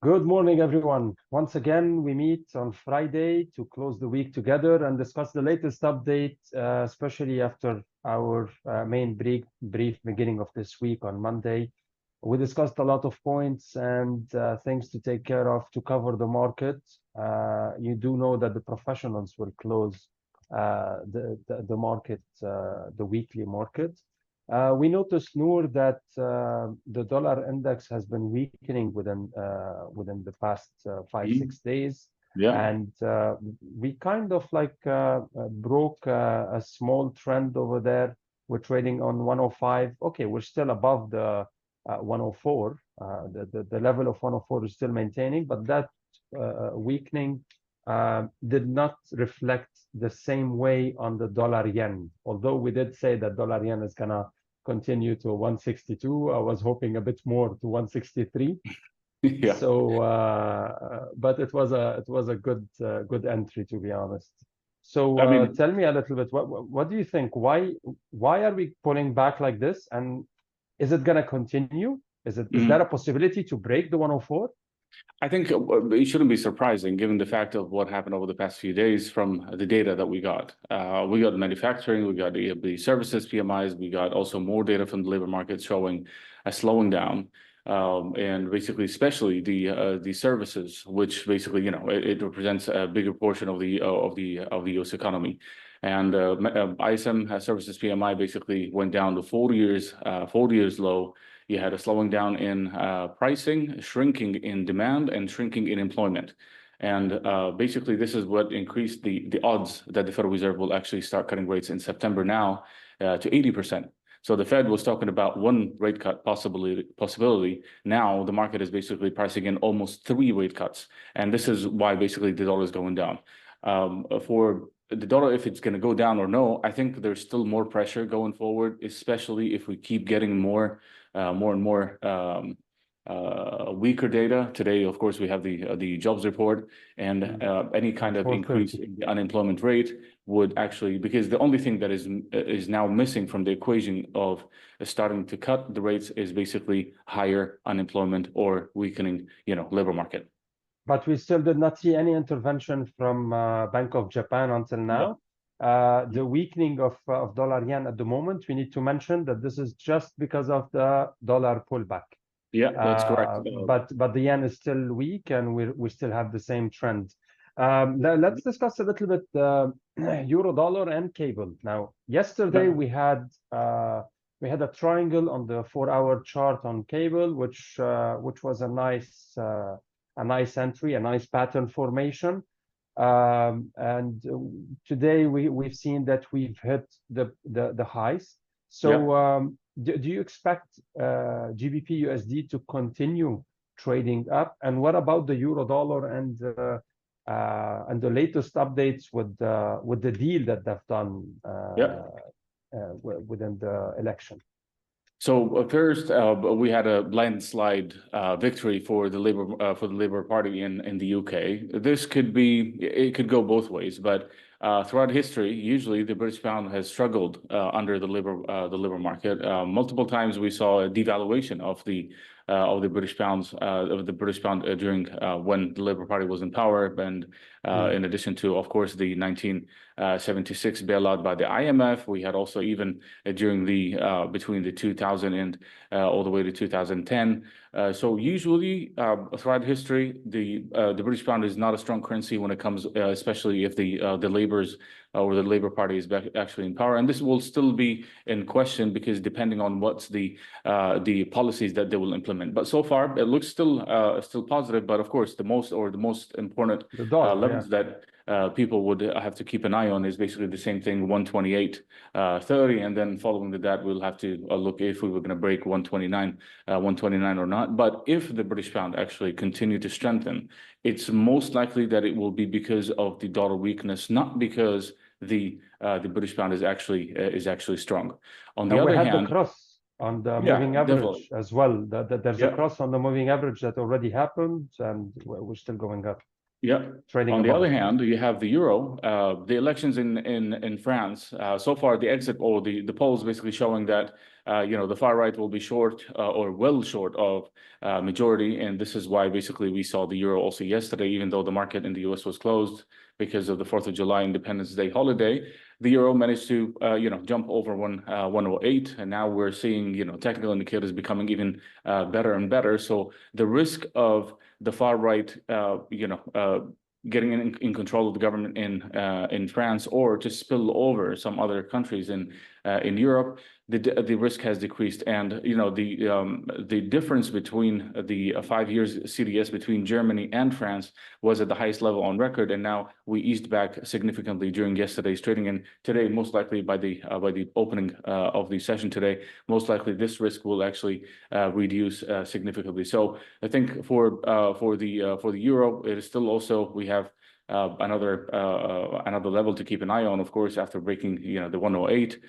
Good morning, everyone. Once again, we meet on Friday to close the week together and discuss the latest update, especially after our main brief beginning of this week on Monday. We discussed a lot of points and things to take care of to cover the market. You do know that the professionals will close the market, the weekly market. We noticed, Noor, that the dollar index has been weakening within the past 5-6 days. Yeah. And we kind of like broke a small trend over there. We're trading on 105. Okay, we're still above the 104. The level of 104 is still maintaining, but that weakening did not reflect the same way on the dollar yen. Although we did say that dollar yen is gonna continue to 162, I was hoping a bit more to 163. Yeah. So, but it was a good entry, to be honest. So I mean, tell me a little bit. What do you think? Why are we pulling back like this? And is it gonna continue? Is there a possibility to break the 104? I think it shouldn't be surprising given the fact of what happened over the past few days from the data that we got. We got manufacturing, we got the services PMIs, we got also more data from the labor market showing a slowing down. And basically, especially the services, which basically, it represents a bigger portion of the U.S. economy. And ISM services PMI basically went down to 4 years low. You had a slowing down in pricing, shrinking in demand, and shrinking in employment. And basically, this is what increased the odds that the Federal Reserve will actually start cutting rates in September now to 80%. So the Fed was talking about one rate cut possibility. Now the market is basically pricing in almost 3 rate cuts. And this is why basically the dollar is going down. For the dollar, if it's going to go down or no, I think there's still more pressure going forward, especially if we keep getting more and more weaker data. Today, of course, we have the jobs report, and any kind of increase in the unemployment rate would actually, because the only thing that is now missing from the equation of starting to cut the rates is basically higher unemployment or weakening, labor market. But we still did not see any intervention from Bank of Japan until now. The weakening of dollar yen at the moment, we need to mention that this is just because of the dollar pullback. Yeah, that's correct. But the yen is still weak, and we still have the same trend. Let's discuss a little bit euro dollar and cable. Now, yesterday we had a triangle on the 4-hour chart on cable, which was a nice entry, a nice pattern formation. And today we've seen that we've hit the highs. So do you expect GBP USD to continue trading up? And what about the euro dollar and the latest updates with the deal that they've done within the election? So first, we had a landslide victory for the Labour Party in the UK. It could go both ways, but throughout history, usually the British pound has struggled under the Labour market. Multiple times we saw a devaluation of the British pound during when the Labour Party was in power, and in addition to, of course, the 1976 bailout by the IMF, we had also even during between the 2000 and all the way to 2010. So usually throughout history, the British pound is not a strong currency when it comes, especially if the Labour's or the Labour Party is actually in power, and this will still be in question because depending on what's the policies that they will implement. But so far, it looks still positive. But of course, the most important levels that people would have to keep an eye on is basically the same thing, 128.30, and then following that, we'll have to look if we were going to break 129 or not. But if the British pound actually continue to strengthen, it's most likely that it will be because of the dollar weakness, not because the British pound is actually strong. On the other hand, we had the cross on the moving average as well. There's a cross on the moving average that already happened, and we're still going up. Yeah. trading On the above. other hand, you have the euro, the elections in France. So far, the exit or the polls basically showing that the far right will be short or well short of majority, and this is why basically we saw the euro also yesterday, even though the market in the US was closed because of the 4th of July Independence Day holiday. The euro managed to jump over 108, and now we're seeing technical indicators becoming even better and better. So the risk of the far right, getting in control of the government in France or to spill over some other countries in Europe, the risk has decreased. And the difference between the 5 years CDS between Germany and France was at the highest level on record, and now we eased back significantly during yesterday's trading. And today, most likely by the opening of the session today, most likely this risk will actually reduce significantly. So I think for the euro, it is still also we have another level to keep an eye on. Of course, after breaking the 108,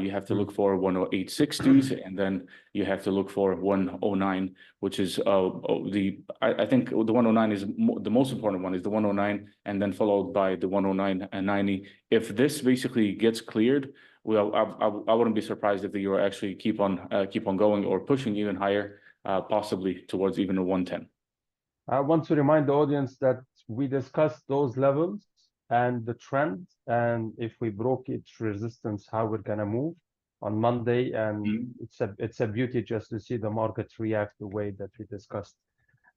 you have to look for 108.60s, and then you have to look for 109, which is I think the 109 is the most important one, is the 109, and then followed by the 109.90. If this basically gets cleared, well, I wouldn't be surprised if the euro actually keep on going or pushing even higher, possibly towards even a 110. I want to remind the audience that we discussed those levels and the trend, and if we broke its resistance, how we're gonna move on Monday. And it's a beauty just to see the market react the way that we discussed.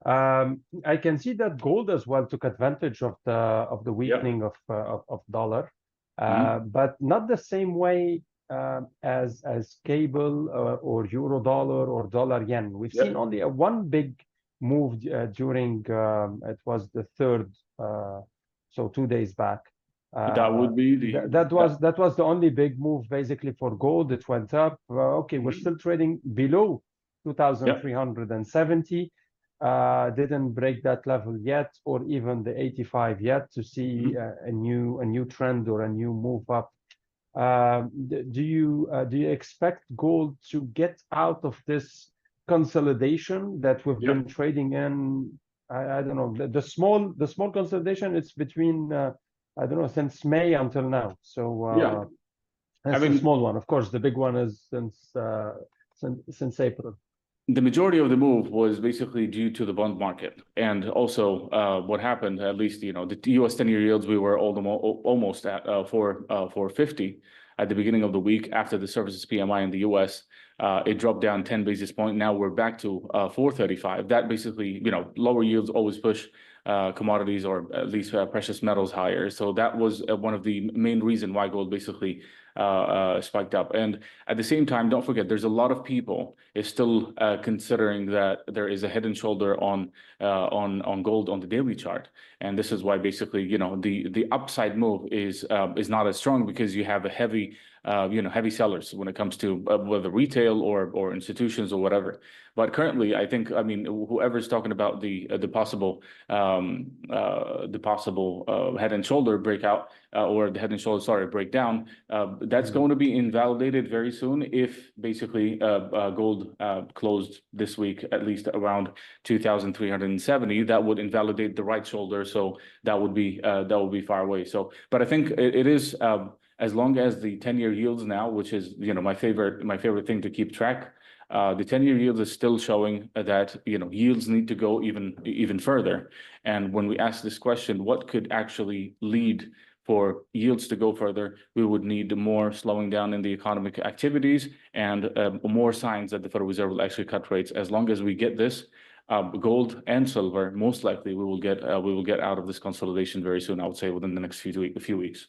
I can see that gold as well took advantage of the weakening of dollar, but not the same way as cable or euro dollar or dollar yen. We've seen only a one big move during it was the 3rd, so 2 days back. That would be that was the only big move basically for gold. It went up. Okay, we're still trading below 2,370. Didn't break that level yet, or even the 85 yet, to see a new trend or a new move up. Do you expect gold to get out of this consolidation that we've been trading in? I don't know, the small consolidation, it's between I don't know, since May until now. So that's a small one. Of course, the big one is since April. The majority of the move was basically due to the bond market, and also what happened, at least the US 10-year yields, we were almost at 450 at the beginning of the week after the services PMI in the US. It dropped down 10 basis points. Now we're back to 435. That basically, lower yields always push commodities, or at least precious metals, higher. So that was one of the main reason why gold basically spiked up. And at the same time, don't forget, there's a lot of people is still considering that there is a head and shoulder on gold on the daily chart, and this is why basically the upside move is not as strong, because you have a heavy sellers when it comes to whether retail or institutions or whatever. But currently, I think, whoever's talking about the possible head and shoulder breakout or the head and shoulder breakdown, that's going to be invalidated very soon if basically gold closed this week at least around 2,370. That would invalidate the right shoulder, so that would be far away. So, but I think it is. As long as the 10-year yields now, which is my favorite thing to keep track, the 10-year yields is still showing that yields need to go even further. And when we ask this question, what could actually lead for yields to go further, we would need more slowing down in the economic activities and more signs that the Federal Reserve will actually cut rates. As long as we get this, gold and silver, most likely we will get out of this consolidation very soon. I would say within the next few weeks.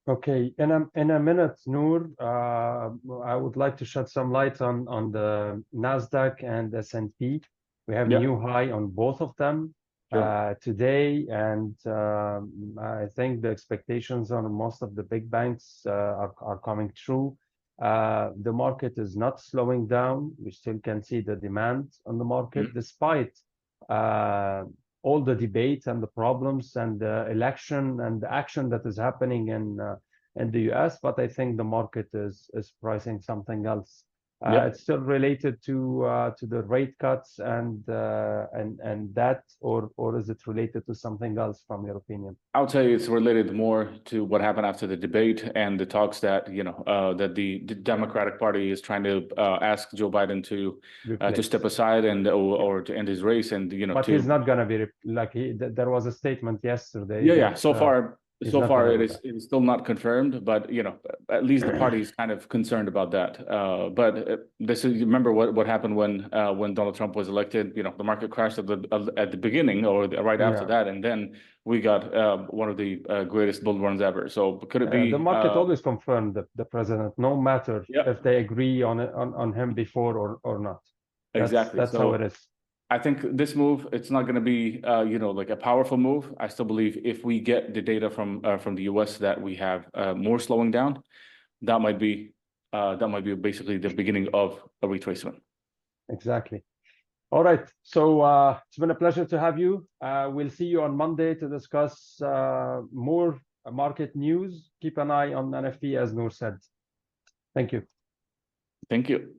Okay, in a minute, Noor, I would like to shed some light on the Nasdaq and S&P. We have a new high on both of them today, and I think the expectations on most of the big banks are coming true. The market is not slowing down. We still can see the demand on the market, despite all the debate and the problems and the election and the action that is happening in the US. But I think the market is pricing something else Yep. It's still related to the rate cuts and that, or is it related to something else from your opinion? I would say it's related more to what happened after the debate and the talks that that the Democratic Party is trying to ask Joe Biden to step aside and or to end his race, and But he's not gonna be like there was a statement yesterday. Yeah. that, So far it is still not confirmed, but at least the party is kind of concerned about that. But this is, remember what happened when Donald Trump was elected. The market crashed at the beginning or right after that, and then we got one of the greatest bull runs ever. So could it be the market always confirmed the president, no matter if they agree on him before or not. Exactly. That's how it is. I think this move, it's not going to be, like a powerful move. I still believe if we get the data from the US that we have more slowing down, that might be basically the beginning of a retracement. Exactly. All right. So it's been a pleasure to have you. We'll see you on Monday to discuss more market news. Keep an eye on NFP, as Noor said. Thank you. Thank you.